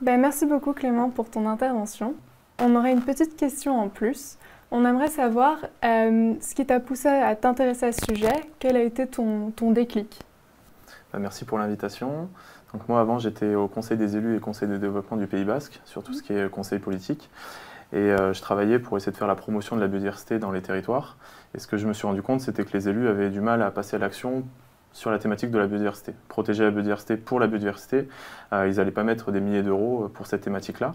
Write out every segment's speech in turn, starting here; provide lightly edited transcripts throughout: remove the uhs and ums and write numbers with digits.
Ben, merci beaucoup Clément pour ton intervention. On aurait une petite question en plus. On aimerait savoir ce qui t'a poussé à t'intéresser à ce sujet. Quel a été ton déclic? Merci pour l'invitation. Donc moi avant j'étais au Conseil des élus et Conseil de développement du Pays Basque sur tout ce qui est conseil politique et je travaillais pour essayer de faire la promotion de la biodiversité dans les territoires et ce que je me suis rendu compte c'était que les élus avaient du mal à passer à l'action sur la thématique de la biodiversité. Protéger la biodiversité pour la biodiversité, ils n'allaient pas mettre des milliers d'euros pour cette thématique-là.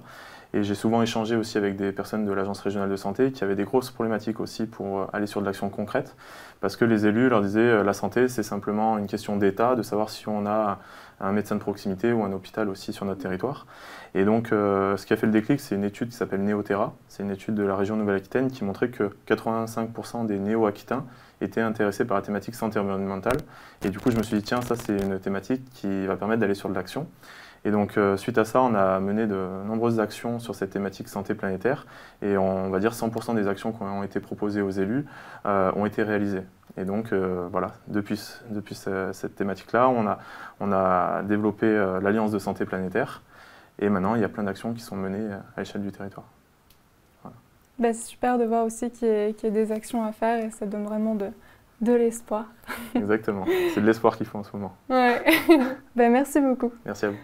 Et j'ai souvent échangé aussi avec des personnes de l'Agence régionale de santé qui avaient des grosses problématiques aussi pour aller sur de l'action concrète. Parce que les élus leur disaient la santé c'est simplement une question d'État, de savoir si on a un médecin de proximité ou un hôpital aussi sur notre territoire. Et donc ce qui a fait le déclic, c'est une étude qui s'appelle Néoterra. C'est une étude de la région Nouvelle-Aquitaine qui montrait que 85% des néo-aquitains étaient intéressés par la thématique santé environnementale. Et du coup, je me suis dit, tiens, ça c'est une thématique qui va permettre d'aller sur de l'action. Et donc, suite à ça, on a mené de nombreuses actions sur cette thématique santé planétaire. Et on va dire 100% des actions qui ont été proposées aux élus ont été réalisées. Et donc, voilà, depuis cette thématique-là, on a développé l'Alliance de santé planétaire. Et maintenant, il y a plein d'actions qui sont menées à l'échelle du territoire. Voilà. Ben, c'est super de voir aussi qu'il y ait des actions à faire et ça donne vraiment de l'espoir. Exactement, c'est de l'espoir qu'il faut en ce moment. Ouais. Ben, merci beaucoup. Merci à vous.